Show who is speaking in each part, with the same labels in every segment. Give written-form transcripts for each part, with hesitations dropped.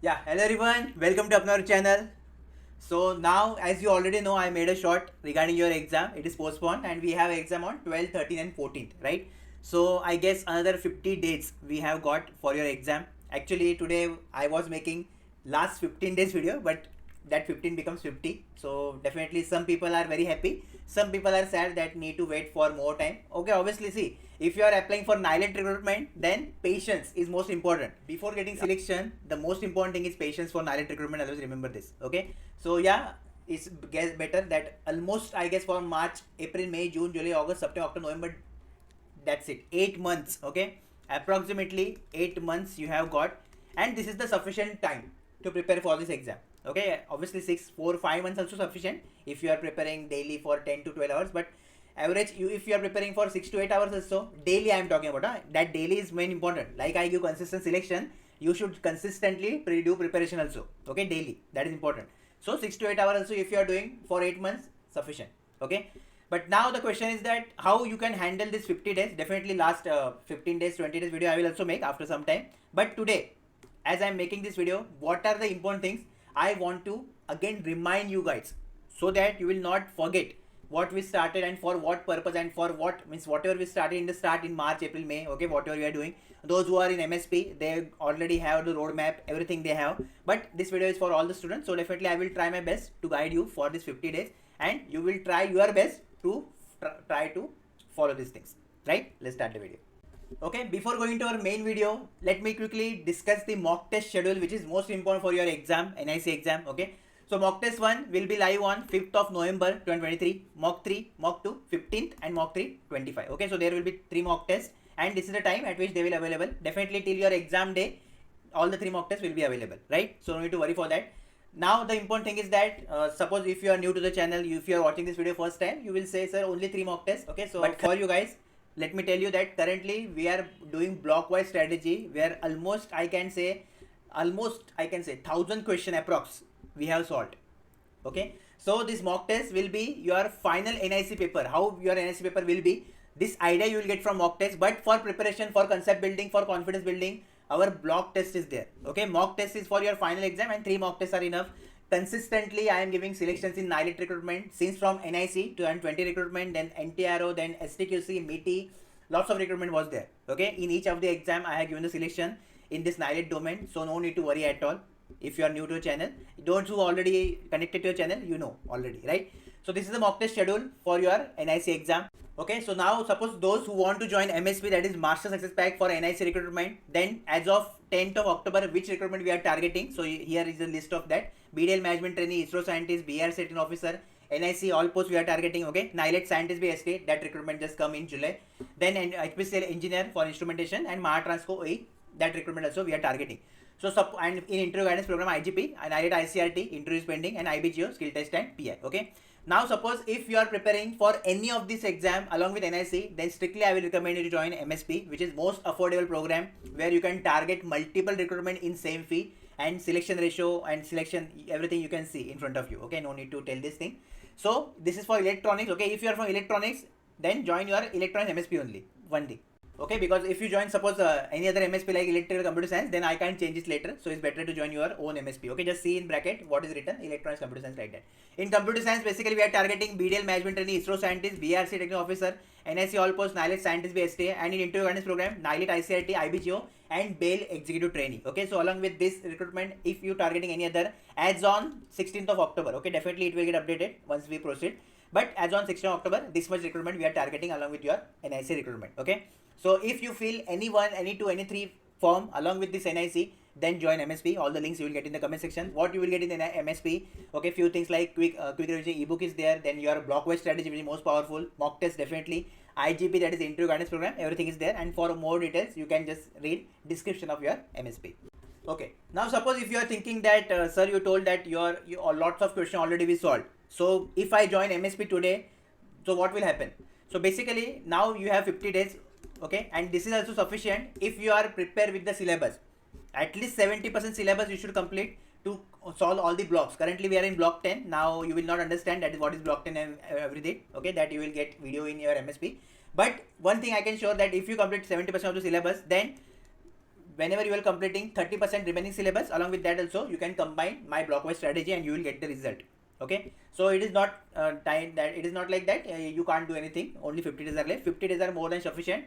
Speaker 1: Yeah, hello everyone. Welcome to Apnar channel. So now, as you already know, I made a short regarding your exam. It is postponed, and we have exam on 12th, 13th, and 14th, right? So I guess another 50 dates we have got for your exam. Actually, today I was making last 15 days video, but that 15 becomes 50. So definitely, some people are very happy. Some people are sad that need to wait for more time. Okay, obviously, see, if you are applying for NILET recruitment, then patience is most important. Before getting selection, the most important thing is patience for NILET recruitment. Always remember this. Okay, so yeah, it's better that almost I guess for March, April, May, June, July, August, September, October, November. That's it. 8 months. Okay, approximately 8 months you have got, and this is the sufficient time to prepare for this exam. Okay, obviously 6, 4, 5 months also sufficient if you are preparing daily for 10 to 12 hours, but average you if you are preparing for 6 to 8 hours or so daily. I am talking about that daily is main important. Like I give consistent selection, you should consistently do preparation also. Okay, daily, that is important. So 6 to 8 hours also if you are doing for 8 months sufficient. Okay, but now the question is that how you can handle this 50 days. Definitely last 15 days, 20 days video I will also make after some time. But today, as I'm making this video, what are the important things I want to again remind you guys, so that you will not forget what we started and for what purpose, and for what means whatever we started in the start in March, April, May. Okay, whatever we are doing. Those who are in MSP, they already have the roadmap, everything they have. But this video is for all the students, so definitely I will try my best to guide you for this 50 days, and you will try your best to try to follow these things. Right? Let's start the video. Okay, before going to our main video, let me quickly discuss the mock test schedule, which is most important for your exam, NIC exam. Okay, so mock test 1 will be live on 5th of November 2023, mock 3, mock 2, 15th, and mock 3, 25. Okay, so there will be 3 mock tests, and this is the time at which they will available. Definitely till your exam day, all the 3 mock tests will be available, right? So no need to worry for that. Now the important thing is that suppose if you are new to the channel, if you are watching this video first time, you will say, sir, only 3 mock tests. Okay, so but for you guys, let me tell you that currently we are doing block wise strategy, where almost I can say 1000 question approx we have solved. Okay, so this mock test will be your final NIC paper. How your NIC paper will be, this idea you will get from mock test, but for preparation, for concept building, for confidence building, our block test is there. Okay, mock test is for your final exam, and 3 mock tests are enough. Consistently I am giving selections in NILET recruitment, since from NIC to 20 recruitment, then NTRO, then STQC, MITI, lots of recruitment was there. Okay, in each of the exam I have given the selection in this NILET domain, so no need to worry at all. If you are new to the channel, those who already connected to your channel, you know already, right? So this is the mock test schedule for your NIC exam. Okay, so now suppose those who want to join MSP, that is Master Success Pack for NIC recruitment, then as of 10th of October, which recruitment we are targeting. So here is a list of that. BDL Management Trainee, ISRO Scientist, BR Certain Officer, NIC all posts we are targeting. Okay, NILET Scientist BSK, that recruitment just come in July. Then HPCL Engineer for Instrumentation, and Mahatransco OE, that recruitment also we are targeting. So and in interview guidance program IGP, and NILET ICRT, interviews pending, and IBGO, skill test and PI. Okay. Now suppose if you are preparing for any of this exam along with NIC, then strictly I will recommend you to join MSP, which is most affordable program, where you can target multiple recruitment in same fee, and selection ratio and selection everything you can see in front of you. Okay, no need to tell this thing. So this is for electronics. Okay, if you are from electronics, then join your electronics MSP only. One thing. Okay, because if you join suppose any other MSP like electrical computer science, then I can't change it later, so it's better to join your own MSP. Okay, just see in bracket what is written, electronics computer science, like that. In computer science, basically we are targeting BDL Management Trainee, ISRO Scientist, BRC Technical Officer, NIC all post, NILET Scientist BSTA, and in interview guidance program, NILET ICRT, IBGO, and BAIL Executive Trainee. Okay, so along with this recruitment, if you targeting any other, as on 16th of October, okay, definitely it will get updated once we proceed. But as on 16th of October, this much recruitment we are targeting along with your NIC recruitment. Okay, so if you feel anyone, any two, any three form along with this NIC, then join MSP. All the links you will get in the comment section. What you will get in the MSP, okay, few things like quick revision ebook is there. Then your block wise strategy, which is most powerful. Mock test definitely. IGP, that is interview guidance program. Everything is there. And for more details, you can just read description of your MSP. Okay. Now suppose if you are thinking that sir, you told that your lots of questions already we solved. So if I join MSP today, so what will happen? So basically now you have 50 days. Okay, and this is also sufficient if you are prepared with the syllabus. At least 70% syllabus you should complete to solve all the blocks. Currently we are in block 10. Now you will not understand that is what is block 10 and everything. Okay, that you will get video in your MSP. But one thing I can show that if you complete 70% of the syllabus, then whenever you are completing 30% remaining syllabus, along with that also you can combine my blockwise strategy and you will get the result. Okay, so it is not time that it is not like that you can't do anything. Only 50 days are left. 50 days are more than sufficient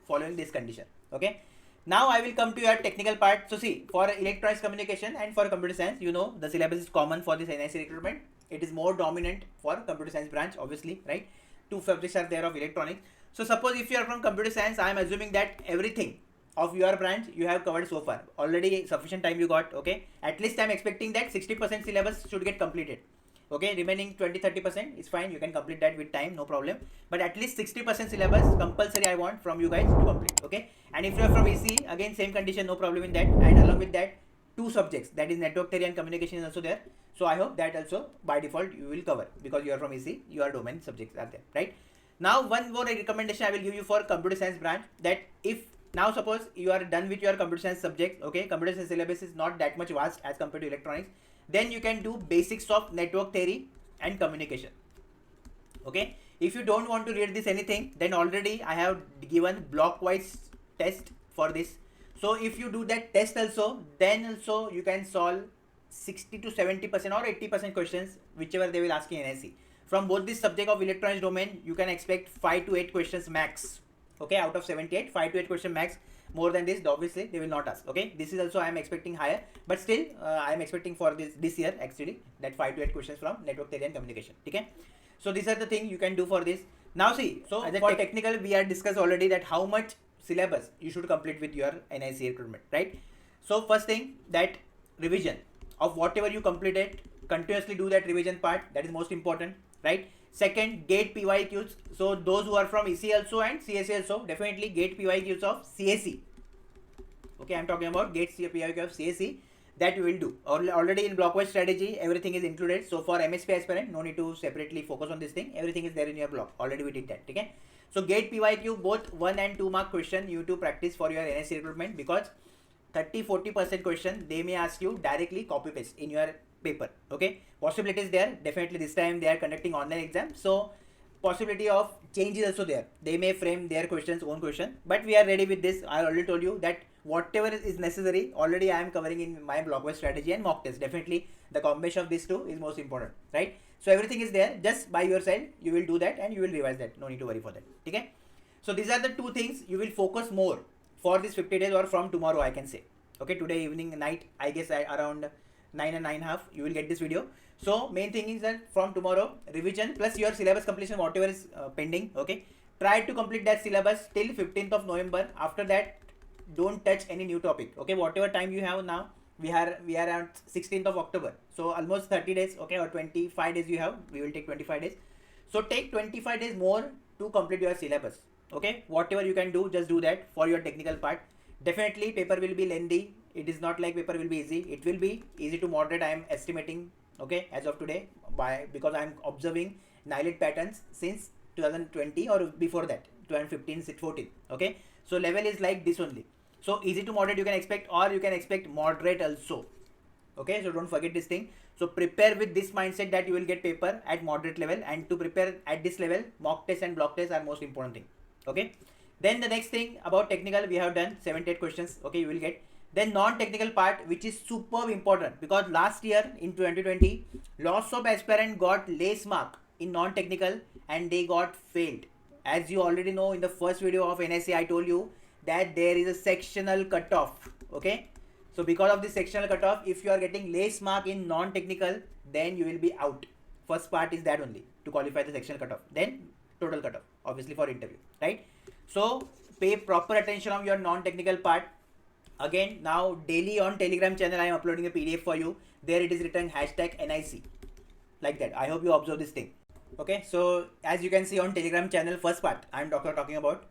Speaker 1: following this condition. Okay, now I will come to your technical part. So see, for electronics communication and for computer science, you know the syllabus is common for this NIC recruitment. It is more dominant for computer science branch, obviously, right? Two subjects are there of electronics. So suppose if you are from computer science, I am assuming that everything of your branch you have covered so far. Already sufficient time you got. Okay, at least I am expecting that 60% syllabus should get completed. Okay, remaining 20-30% is fine, you can complete that with time, no problem, but at least 60% syllabus compulsory I want from you guys to complete. Okay, and if you are from EC, again same condition, no problem in that, and along with that two subjects, that is network theory and communication is also there. So I hope that also by default you will cover, because you are from EC, your domain subjects are there, right? Now one more recommendation I will give you for computer science branch, that if now suppose you are done with your computer science subjects, okay, computer science syllabus is not that much vast as compared to electronics, then you can do basics of network theory and communication. Okay, if you don't want to read this anything, then already I have given blockwise test for this. So if you do that test also, then also you can solve 60-70% or 80% questions, whichever they will ask in NIC. From both this subject of electronics domain, you can expect 5 to 8 questions max. Okay, out of 78, 5 to 8 question max. More than this, obviously they will not ask. Okay, this is also I am expecting higher, but still I am expecting for this year actually that 5 to 8 questions from network theory and communication. Okay, so these are the things you can do for this. Now see, so as a for technical we are discussed already that how much syllabus you should complete with your NIC recruitment, right? So first thing, that revision of whatever you completed, continuously do that revision part, that is most important, right? Second, gate PYQs. So those who are from EC also and CSE also, definitely gate PYQs of CSE. Okay, I am talking about gate PYQ of CSE, that you will do. Already in blockwise strategy, everything is included. So for MSP aspirant, no need to separately focus on this thing. Everything is there in your block. Already we did that. Okay. So gate PYQ, both 1 and 2 mark question you to practice for your NIC recruitment, because 30-40% question they may ask you directly copy paste in your paper. Okay, possibility is there. Definitely this time they are conducting online exam, so possibility of change is also there. They may frame their questions, own question, but we are ready with this. I already told you that whatever is necessary, already I am covering in my blockwise strategy and mock test. Definitely the combination of these two is most important, right? So everything is there. Just by your side you will do that and you will revise that. No need to worry for that. Okay, so these are the two things you will focus more for this 50 days, or from tomorrow I can say. Okay, today evening, night, I guess around 9 and 9:30 you will get this video. So main thing is that from tomorrow, revision plus your syllabus completion, whatever is pending. Okay, try to complete that syllabus till 15th of November. After that, don't touch any new topic. Okay, whatever time you have now, we are at 16th of October, so almost 30 days. Okay, or 25 days you have, we will take 25 days. So take 25 days more to complete your syllabus. Okay, whatever you can do, just do that for your technical part. Definitely paper will be lengthy. It is not like paper will be easy. It will be easy to moderate, I am estimating. Okay, as of today, because I am observing NILIT patterns since 2020 or before that, 2015, 14. Okay, so level is like this only. So easy to moderate you can expect, or you can expect moderate also. Okay, so don't forget this thing. So prepare with this mindset that you will get paper at moderate level, and to prepare at this level, mock test and block test are most important thing. Okay, then the next thing about technical, we have done 78 questions. Okay, you will get. Then non-technical part, which is superb important, because last year in 2020 lots of aspirant got less mark in non-technical and they got failed. As you already know, in the first video of NSA I told you that there is a sectional cutoff. Okay, so because of this sectional cutoff, if you are getting less mark in non-technical, then you will be out. First part is that only, to qualify the sectional cutoff, then total cutoff obviously for interview, right? So pay proper attention on your non-technical part. Again, now daily on Telegram channel I am uploading a PDF for you. There it is written #NIC, like that. I hope you observe this thing. Okay, so as you can see on Telegram channel, first part I am talking about.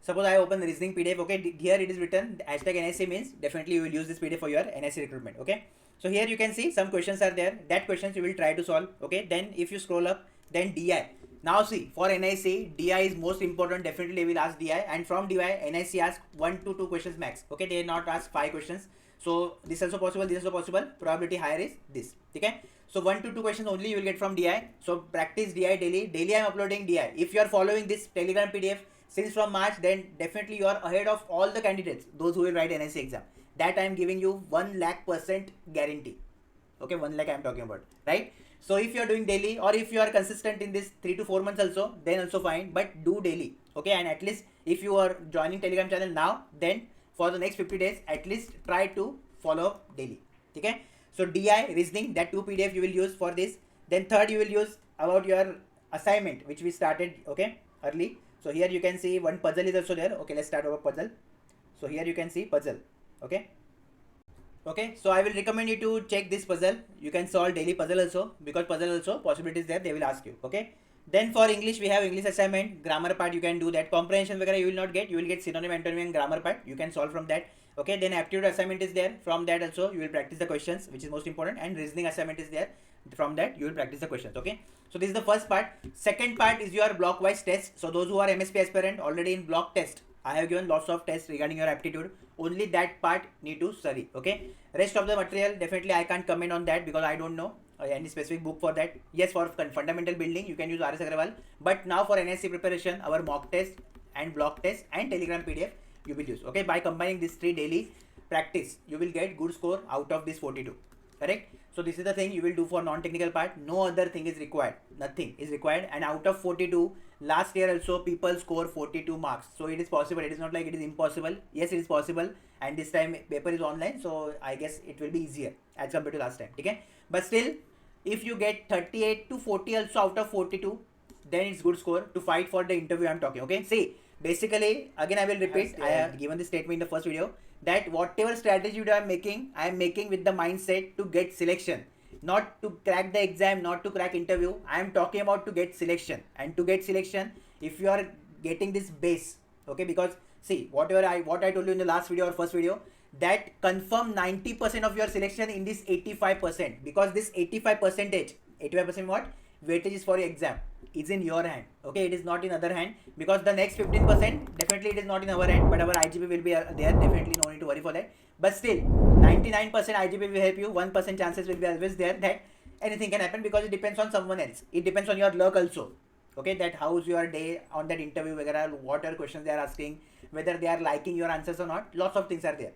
Speaker 1: Suppose I open the reasoning PDF. Okay, here it is written #NIC means definitely you will use this PDF for your NIC recruitment. Okay, so here you can see some questions are there. That questions you will try to solve. Okay, then if you scroll up, then DI. Now see, for NIC, DI is most important. Definitely they will ask DI, and from DI, NIC asks 1 to 2 questions max. Okay, they not ask 5 questions. So this is also possible, this is also possible. Probability higher is this. Okay, so 1 to 2 questions only you will get from DI. So practice DI daily. Daily I am uploading DI. If you are following this Telegram PDF, since from March, then definitely you are ahead of all the candidates, those who will write NSC exam. That I am giving you 1,00,000% guarantee. Okay, 1 lakh I am talking about, right? So if you are doing daily, or if you are consistent in this 3 to 4 months also, then also fine, but do daily. Okay, and at least if you are joining Telegram channel now, then for the next 50 days, at least try to follow up daily. Okay, so DI, reasoning, that 2 PDF you will use for this. Then third, you will use about your assignment, which we started, okay, early. So here you can see one puzzle is also there. Okay, let's start our puzzle. So here you can see puzzle. Okay, so I will recommend you to check this puzzle. You can solve daily puzzle also, because puzzle also possibilities there, they will ask you. Okay, then for English, we have English assignment, grammar part you can do that. Comprehension वगैरह you will not get, you will get synonym, antonym and grammar part, you can solve from that. Okay, then aptitude assignment is there, from that also you will practice the questions, which is most important, and reasoning assignment is there, from that you will practice the questions. Okay, so this is the first part. Second part is your block wise test. So those who are MSP aspirant already in block test, I have given lots of tests regarding your aptitude. Only that part need to study. Okay, rest of the material definitely I can't comment on that, because I don't know any specific book for that. Yes, for fundamental building you can use RS Agrawal, but now for NSC preparation, our mock test and block test and Telegram PDF you will use. Okay, by combining these three daily practice, you will get good score out of this 42. Correct? So this is the thing you will do for non-technical part. No other thing is required. Nothing is required. And out of 42, last year also people score 42 marks. So it is possible. It is not like it is impossible. Yes, it is possible. And this time paper is online, so I guess it will be easier as compared to last time. Okay? But still, if you get 38 to 40 also out of 42, then it's good score to fight for the interview I'm talking. Okay? See, basically, again I will repeat. I have given this statement in the first video, that whatever strategy I am making with the mindset to get selection, not to crack the exam, not to crack interview. I am talking about to get selection. And to get selection, if you are getting this base, okay, because see, what I told you in the last video or first video, that confirm 90% of your selection in this 85%, because this 85% what? Weightage is for your exam, is in your hand. Okay, it is not in other hand, because the next 15% definitely it is not in our hand, but our IGP will be there, definitely no need to worry for that. But still 99% IGP will help you. 1% chances will be always there that anything can happen, because it depends on someone else. It depends on your luck also. Okay, that how's your day on that interview, what are questions they are asking, whether they are liking your answers or not. Lots of things are there.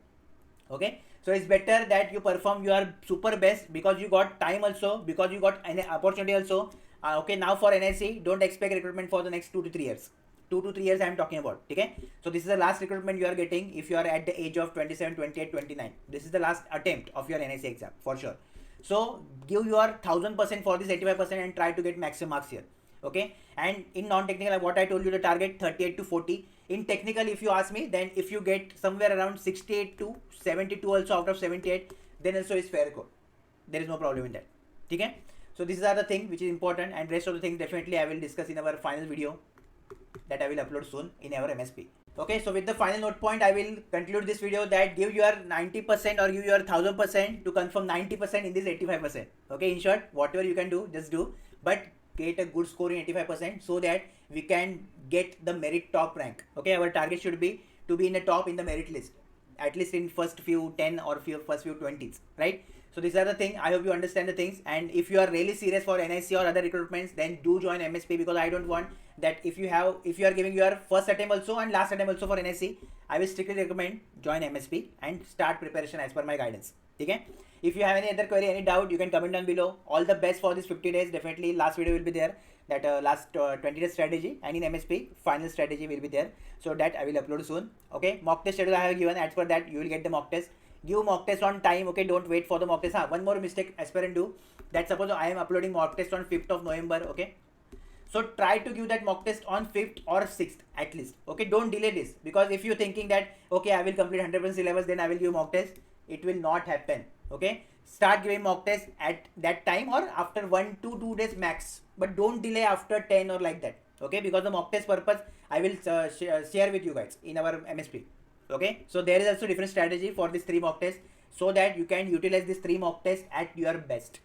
Speaker 1: Okay, so it's better that you perform your super best, because you got time also, because you got an opportunity also. Okay, now for NSC, don't expect recruitment for the next 2 to 3 years. 2 to 3 years I am talking about. Okay, so this is the last recruitment you are getting if you are at the age of 27, 28, 29. This is the last attempt of your NSC exam for sure. So give your 1000% for this 85% and try to get maximum marks here. Okay, and in non-technical, what I told you, the target 38 to 40. In technical, if you ask me, then if you get somewhere around 68 to 72 also out of 78, then also is fair score. There is no problem in that. Okay, so these are the things which is important, and rest of the things definitely I will discuss in our final video that I will upload soon in our MSP. Okay, so with the final note point, I will conclude this video that give your 90% or give your 1000% to confirm 90% in this 85%. Okay, in short, whatever you can do, just do, but get a good score in 85%, so that we can get the merit top rank. Okay, our target should be to be in the top in the merit list, at least in first few 10 or first few 20s, right? So these are the things. I hope you understand the things, and if you are really serious for NIC or other recruitments, then do join MSP, because I don't want that if you are giving your first attempt also and last attempt also for NIC, I will strictly recommend join MSP and start preparation as per my guidance. Okay, if you have any other query, any doubt, you can comment down below. All the best for this 50 days. Definitely last video will be there, that last 20 days strategy, and in MSP final strategy will be there, so that I will upload soon. Okay, mock test schedule I have given. As per that you will get the mock test. Give mock test on time. Okay, don't wait for the mock test. One more mistake aspirant do, that suppose I am uploading mock test on 5th of November. Okay, so try to give that mock test on 5th or 6th at least. Okay, don't delay this, because if you thinking that okay, I will complete 100% syllabus, then I will give mock test, it will not happen. Okay, start giving mock test at that time or after 1 to 2 days max, but don't delay after 10 or like that. Okay, because the mock test purpose I will share with you guys in our MSP. Okay, so there is also different strategy for this 3 mock tests, so that you can utilize this 3 mock tests at your best,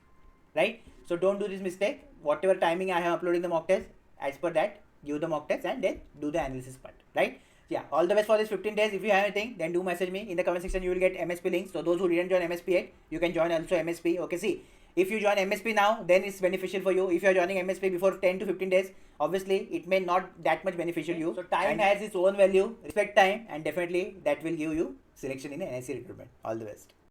Speaker 1: right? So don't do this mistake. Whatever timing I have uploading the mock test, as per that give the mock test and then do the analysis part, right? Yeah, all the best for this 15 days. If you have anything, then do message me in the comment section. You will get MSP links. So those who didn't join MSP yet, you can join also MSP. Okay, see, if you join MSP now, then it's beneficial for you. If you are joining MSP before 10 to 15 days, obviously it may not that much beneficial you. So time has its own value. Respect time, and definitely that will give you selection in NSC recruitment. All the best.